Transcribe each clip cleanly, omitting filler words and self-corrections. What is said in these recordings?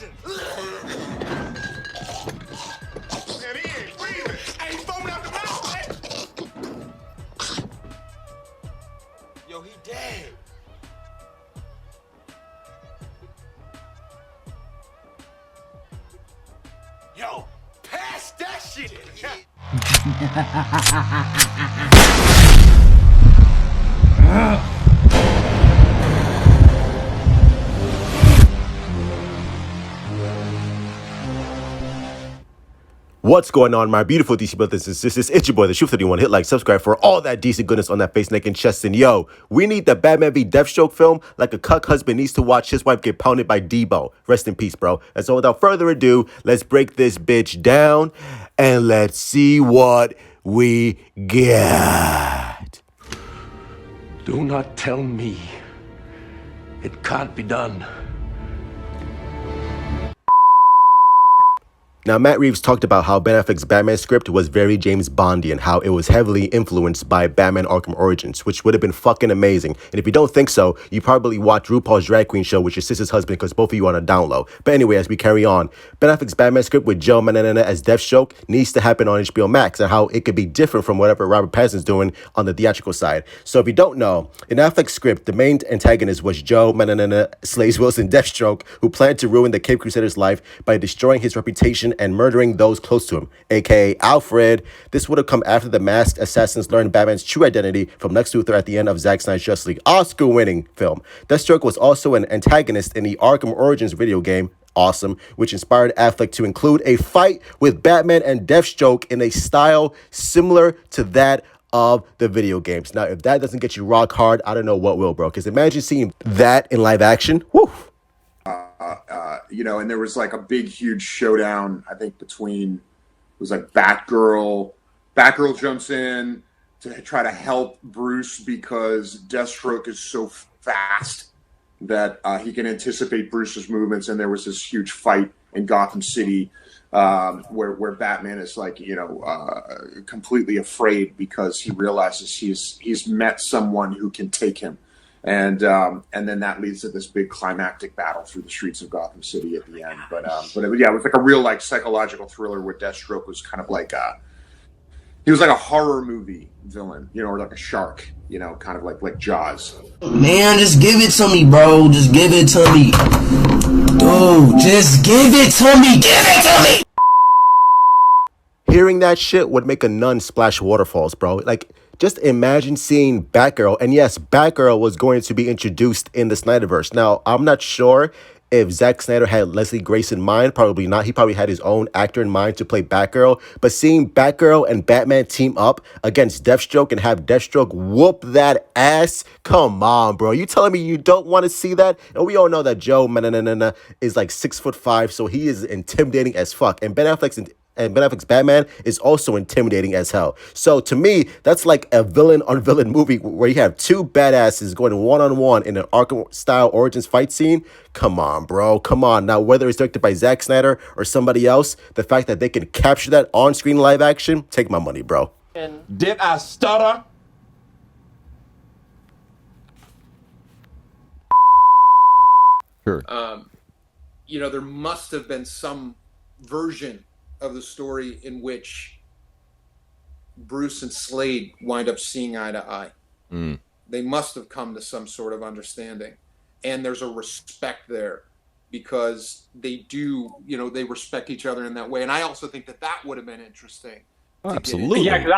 oxygen. Man, he ain't breathing. Ain't foaming out the mouth, man. Yo, he dead. Yo, pass that shit. What's going on, my beautiful DC brothers and sisters? It's your boy, the Truth31. Hit like, subscribe for all that DC goodness on that face, neck, and chest. And yo, we need the Batman v Deathstroke film like a cuck husband needs to watch his wife get pounded by Debo. Rest in peace, bro. And so without further ado, let's break this bitch down and let's see what we get. Do not tell me it can't be done. Now, Matt Reeves talked about how Ben Affleck's Batman script was very James Bondy and how it was heavily influenced by Batman Arkham Origins, which would have been fucking amazing. And if you don't think so, you probably watch RuPaul's Drag Queen show with your sister's husband because both of you are on a down low. But anyway, as we carry on, Ben Affleck's Batman script with Joe Manganiello as Deathstroke needs to happen on HBO Max and how it could be different from whatever Robert Pattinson's doing on the theatrical side. So if you don't know, in Affleck's script, the main antagonist was Joe Manganiello, Slays Wilson Deathstroke, who planned to ruin the Cape Crusader's life by destroying his reputation and murdering those close to him, aka Alfred. This would have come after the masked assassins learned Batman's true identity from Lex Luthor at the end of Zack Snyder's Justice League Oscar-winning film. Deathstroke was also an antagonist in the Arkham Origins video game, awesome, which inspired Affleck to include a fight with Batman and Deathstroke in a style similar to that of the video games. Now, if that doesn't get you rock hard, I don't know what will, bro, because imagine seeing that in live action. Woo! You know, and there was like a big, huge showdown, I think, between, it was like Batgirl. Batgirl jumps in to try to help Bruce because Deathstroke is so fast that he can anticipate Bruce's movements. And there was this huge fight in Gotham City where Batman is like, you know, completely afraid because he realizes he's met someone who can take him. And then that leads to this big climactic battle through the streets of Gotham City at the end. But yeah, it was like a real like psychological thriller where Deathstroke was kind of like he was like a horror movie villain, you know, or like a shark, you know, kind of like Jaws. Man, just give it to me, bro. Just give it to me. Dude, just give it to me. Give it to me. Hearing that shit would make a nun splash waterfalls, bro. Like, just imagine seeing Batgirl. And yes, Batgirl was going to be introduced in the Snyderverse. Now, I'm not sure if Zack Snyder had Leslie Grace in mind. Probably not. He probably had his own actor in mind to play Batgirl. But seeing Batgirl and Batman team up against Deathstroke and have Deathstroke whoop that ass? Come on, bro. You telling me you don't want to see that? And we all know that Joe Manganiello is like 6'5", so he is intimidating as fuck. And Ben Affleck's Batman is also intimidating as hell. So to me, that's like a villain-on-villain movie where you have two badasses going one-on-one in an Arkham-style Origins fight scene. Come on, bro. Come on. Now, whether it's directed by Zack Snyder or somebody else, the fact that they can capture that on-screen live action, take my money, bro. Did I stutter? Sure. You know, there must have been some version of the story in which Bruce and Slade wind up seeing eye to eye. They must have come to some sort of understanding, and there's a respect there because they do, you know, they respect each other in that way. And I also think that would have been interesting. Absolutely. Yeah, because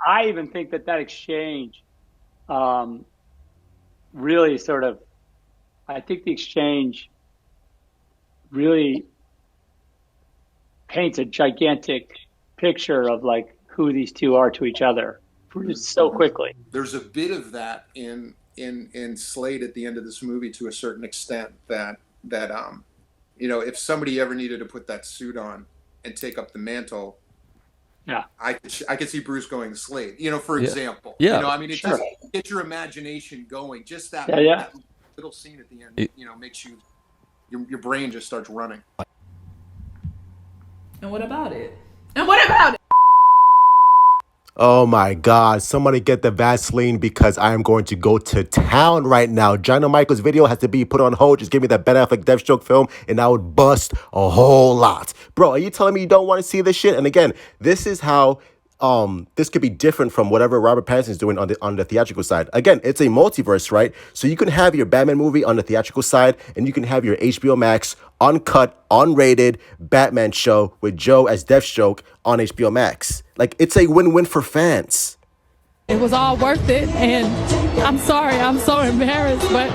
I even think that exchange really sort of, I think the exchange really paints a gigantic picture of like who these two are to each other so quickly. There's a bit of that in Slade at the end of this movie to a certain extent that you know, if somebody ever needed to put that suit on and take up the mantle, yeah, I could see Bruce going to Slade, you know, for example. Yeah. You know, I mean, it Sure. just gets your imagination going. Just that little scene at the end, you know, makes your brain just starts running. And what about it? And what about it? Oh my God, somebody get the Vaseline because I am going to go to town right now. Jonah Michael's video has to be put on hold. Just give me that Ben Affleck Deathstroke film and I would bust a whole lot. Bro, are you telling me you don't want to see this shit? And again, this is how this could be different from whatever Robert Pattinson is doing on the theatrical side. Again, it's a multiverse, right? So you can have your Batman movie on the theatrical side, and you can have your HBO Max uncut, unrated Batman show with Joe as Deathstroke on HBO Max. Like, it's a win-win for fans. It was all worth it, and I'm sorry, I'm so embarrassed, but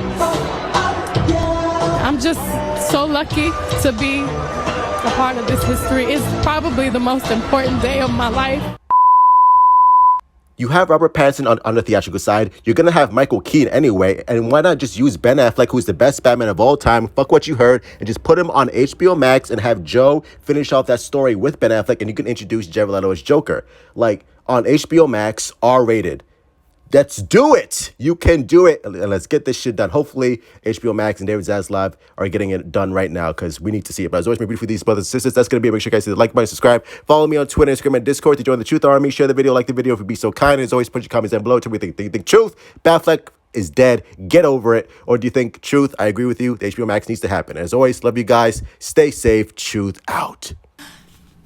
I'm just so lucky to be a part of this history. It's probably the most important day of my life. You have Robert Pattinson on the theatrical side. You're going to have Michael Keaton anyway. And why not just use Ben Affleck, who's the best Batman of all time, fuck what you heard, and just put him on HBO Max and have Joe finish off that story with Ben Affleck, and you can introduce Jared Leto as Joker. Like, on HBO Max, R-rated. Let's do it. You can do it. And let's get this shit done. Hopefully, HBO Max and David Zaslav are getting it done right now because we need to see it. But as always, my beautiful these brothers and sisters, that's going to be it. Make sure you guys hit the like button, subscribe. Follow me on Twitter, Instagram, and Discord to join the Truth Army. Share the video, like the video if you'd be so kind. And as always, put your comments down below. Tell me what you think. Truth, Batfleck is dead. Get over it. Or do you think, Truth, I agree with you. The HBO Max needs to happen. And as always, love you guys. Stay safe. Truth out.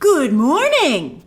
Good morning.